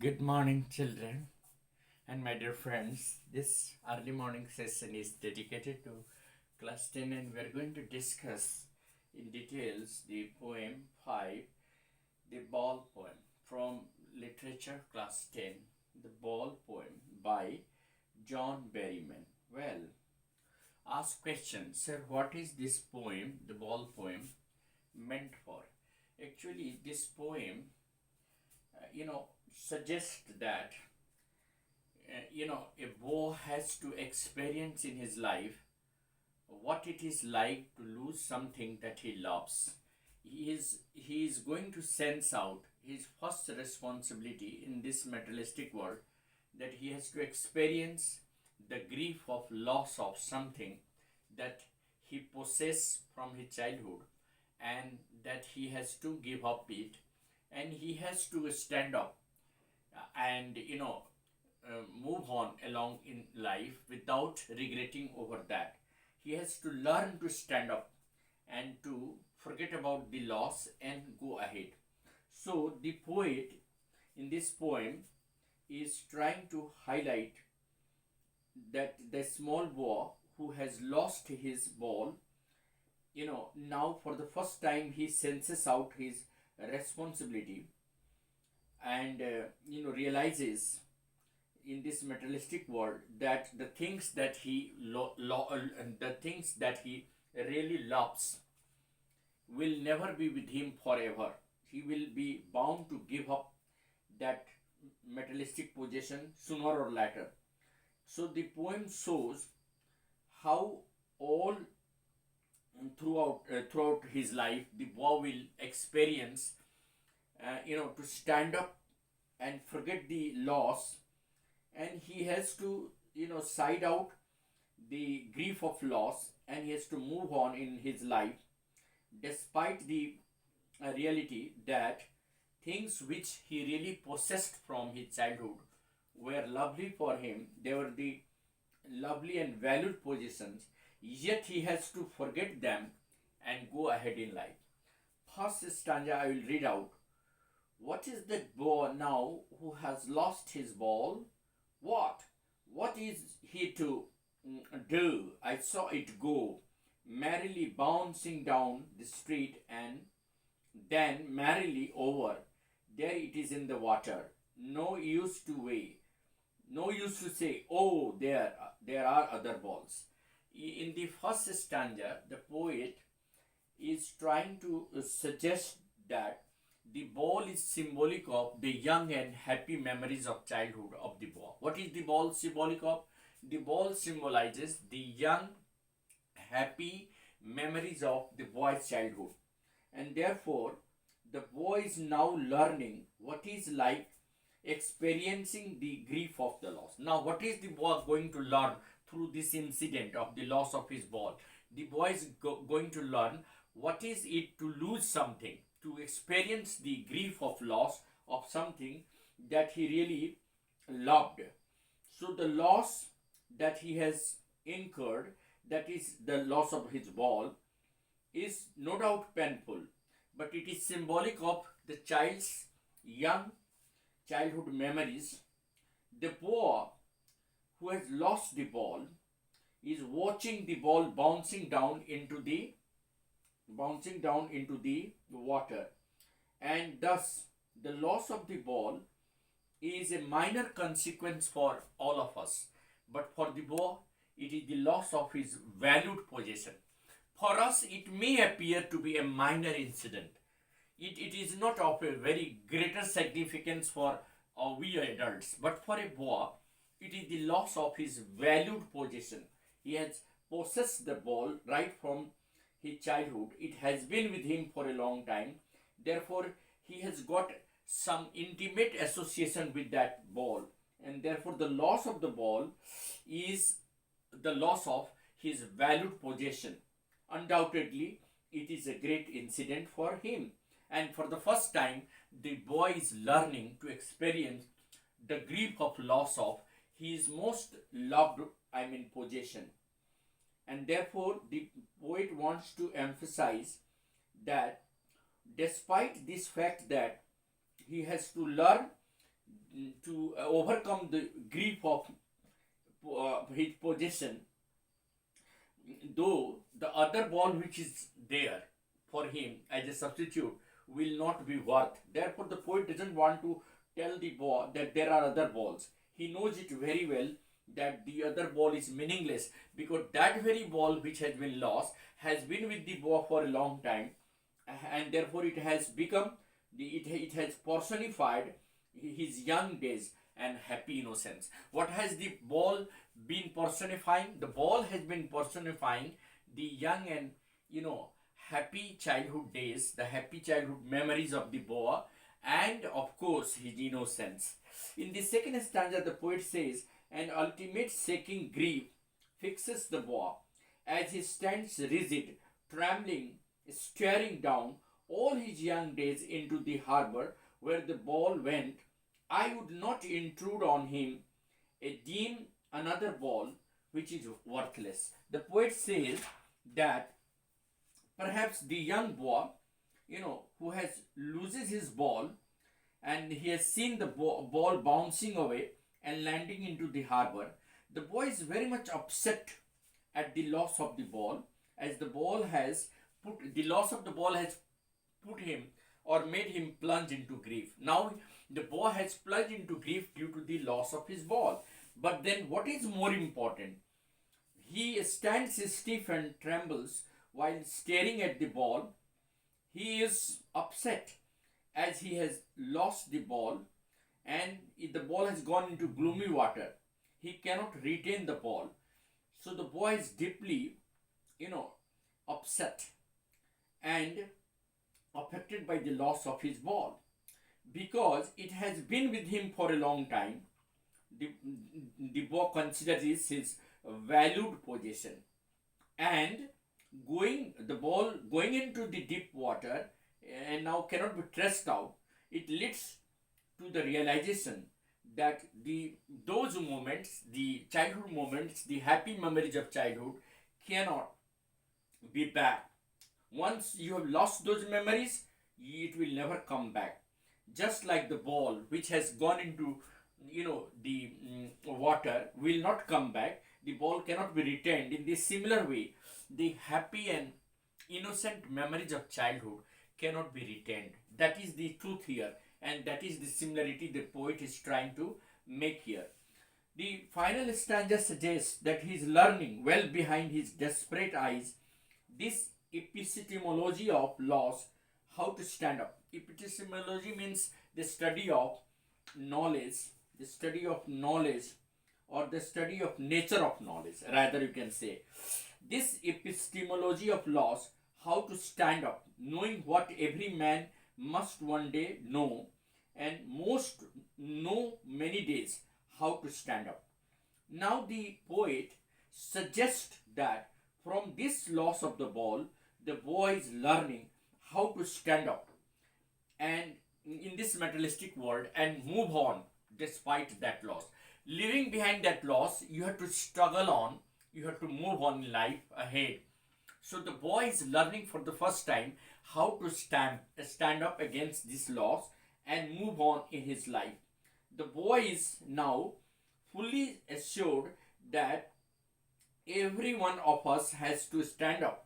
Good morning, children, and my dear friends. This early morning session is dedicated to class 10, and we are going to discuss in details the poem 5, the Ball poem from literature class 10, the Ball poem by John Berryman. Well, ask question, sir, what is this poem, the Ball poem, meant for? Actually, this poem, suggests that a boy has to experience in his life what it is like to lose something that he loves. He is going to sense out his first responsibility in this materialistic world, that he has to experience the grief of loss of something that he possessed from his childhood, and that he has to give up it, and he has to stand up and move on along in life without regretting over that. He has to learn to stand up and to forget about the loss and go ahead. So, the poet in this poem is trying to highlight that the small boy who has lost his ball, now for the first time he senses out his responsibility, and realizes in this materialistic world that the things that the things that he really loves will never be with him forever. He will be bound to give up that materialistic possession sooner or later. So the poem shows how all throughout his life the boy will experience, to stand up and forget the loss, and he has to side out the grief of loss, and he has to move on in his life despite the reality that things which he really possessed from his childhood were lovely for him. They were the lovely and valued possessions, yet he has to forget them and go ahead in life. First stanza I will read out. What is that boy now who has lost his ball? What? What is he to do? I saw it go merrily bouncing down the street, and then merrily over. There it is in the water. No use to weigh. No use to say, oh, there are other balls. In the first stanza, the poet is trying to suggest that the ball is symbolic of the young and happy memories of childhood of the boy. What is the ball symbolic of? The ball symbolizes the young, happy memories of the boy's childhood. And therefore, the boy is now learning what is like experiencing the grief of the loss. Now, what is the boy going to learn through this incident of the loss of his ball? The boy is going to learn what is it to lose something, to experience the grief of loss of something that he really loved. So the loss that he has incurred, that is the loss of his ball, is no doubt painful, but it is symbolic of the child's young childhood memories. The boy who has lost the ball is watching the ball bouncing down into the water, and thus the loss of the ball is a minor consequence for all of us, but for the boy it is the loss of his valued possession. For us it may appear to be a minor incident. It is not of a very greater significance for we adults, but for a boy it is the loss of his valued possession. He has possessed the ball right from his childhood. It has been with him for a long time. Therefore, he has got some intimate association with that ball, and therefore, the loss of the ball is the loss of his valued possession. Undoubtedly, it is a great incident for him, and for the first time, the boy is learning to experience the grief of loss of his most loved, possession. And therefore, the poet wants to emphasize that despite this fact that he has to learn to overcome the grief of his possession, though the other ball which is there for him as a substitute will not be worth. Therefore, the poet doesn't want to tell the ball that there are other balls. He knows it very well that the other ball is meaningless, because that very ball which has been lost has been with the ball for a long time, and therefore it has become it has personified his young days and happy innocence. What has the ball been personifying? The ball has been personifying the young and happy childhood days, the happy childhood memories of the boy, and of course his innocence. In the second stanza, the poet says, "An ultimate shaking grief fixes the boy as he stands rigid, trembling, staring down all his young days into the harbor where the ball went. I would not intrude on him, deem another ball which is worthless." The poet says that perhaps the young boy, who has loses his ball, and he has seen the ball bouncing away and landing into the harbor. The boy is very much upset at the loss of the ball, as the loss of the ball has put him or made him plunge into grief. Now the boy has plunged into grief due to the loss of his ball. But then what is more important? He stands stiff and trembles while staring at the ball. He is upset as he has lost the ball, and the ball has gone into gloomy water. He cannot retain the ball. So the boy is deeply, upset and affected by the loss of his ball, because it has been with him for a long time. The boy considers it his valued possession, and the ball going into the deep water and now cannot be traced out. It leads to the realization that those moments, the childhood moments, the happy memories of childhood cannot be back. Once you have lost those memories, it will never come back. Just like the ball which has gone into the water will not come back, the ball cannot be retained. In this similar way, the happy and innocent memories of childhood cannot be retained. That is the truth here, and that is the similarity the poet is trying to make here. The final stanza suggests that he is learning well behind his desperate eyes this epistemology of loss, how to stand up. Epistemology means the study of knowledge, the study of knowledge, or the study of nature of knowledge, rather you can say. This epistemology of loss, how to stand up, knowing what every man must one day know, and most know many days how to stand up. Now the poet suggests that from this loss of the ball, the boy is learning how to stand up and in this materialistic world and move on despite that loss. Leaving behind that loss, you have to struggle on, you have to move on in life ahead. So the boy is learning for the first time how to stand up against this loss and move on in his life. The boy is now fully assured that every one of us has to stand up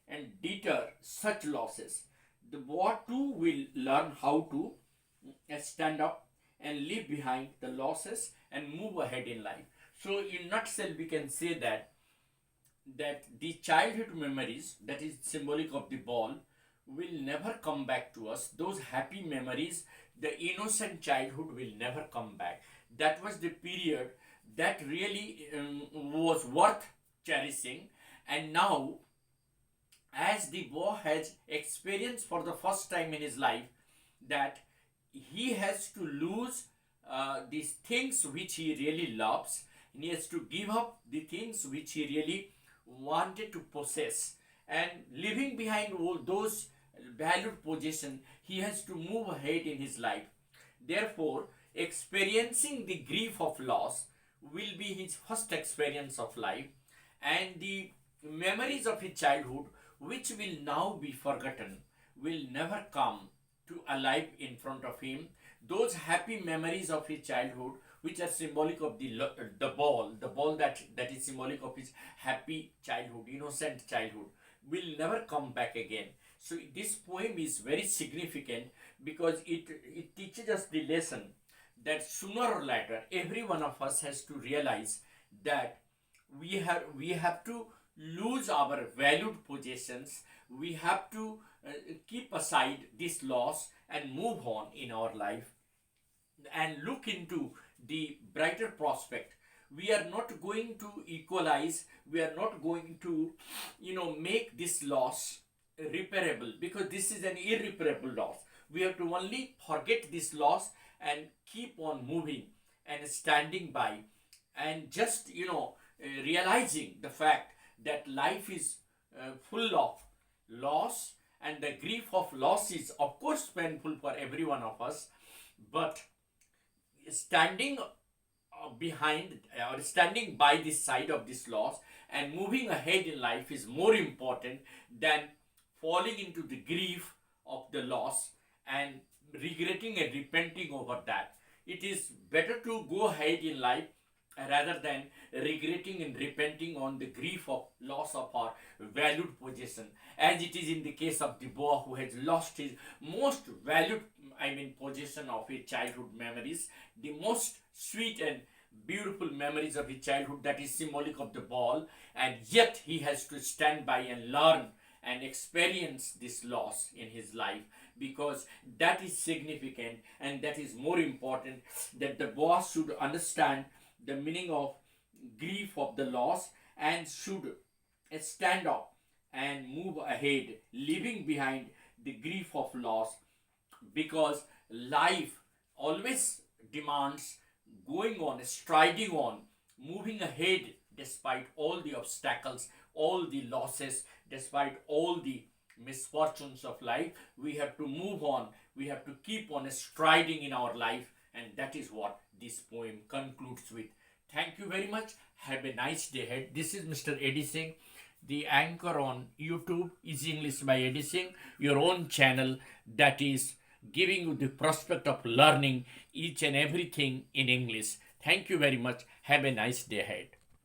and deter such losses. The boy too will learn how to stand up and leave behind the losses and move ahead in life. So in nutshell, we can say that the childhood memories, that is symbolic of the ball, will never come back to us. Those happy memories, the innocent childhood will never come back. That was the period that really was worth cherishing. And now, as the boy has experienced for the first time in his life that he has to lose these things which he really loves, and he has to give up the things which he really wanted to possess, and leaving behind all those valued possessions, he has to move ahead in his life. Therefore, experiencing the grief of loss will be his first experience of life, and the memories of his childhood, which will now be forgotten, will never come to alive in front of him. those happy memories of his childhood, which are symbolic of the ball that is symbolic of his happy childhood, innocent childhood, will never come back again. So this poem is very significant because it teaches us the lesson that sooner or later every one of us has to realize that we have to lose our valued possessions. We have to keep aside this loss and move on in our life and look into the brighter prospect. We are not going to equalize, we are not going to make this loss repairable, because this is an irreparable loss. We have to only forget this loss and keep on moving and standing by, and just realizing the fact that life is full of loss, and the grief of loss is of course painful for every one of us. But standing behind or standing by this side of this loss and moving ahead in life is more important than falling into the grief of the loss and regretting and repenting over that. It is better to go ahead in life rather than regretting and repenting on the grief of loss of our valued possession, as it is in the case of the boy who has lost his most valued possession of his childhood memories, the most sweet and beautiful memories of his childhood, that is symbolic of the ball, and yet he has to stand by and learn and experience this loss in his life, because that is significant and that is more important, that the boss should understand the meaning of grief of the loss and should stand up and move ahead, leaving behind the grief of loss, because life always demands going on, striding on, moving ahead despite all the obstacles, all the losses, despite all the misfortunes of life. We have to move on, we have to keep on striding in our life, and that is what this poem concludes with. Thank you very much. Have a nice day ahead. This is Mr. Eddie Singh, the anchor on YouTube Easy English by Eddie Singh, your own channel that is giving you the prospect of learning each and everything in English. Thank you very much. Have a nice day ahead.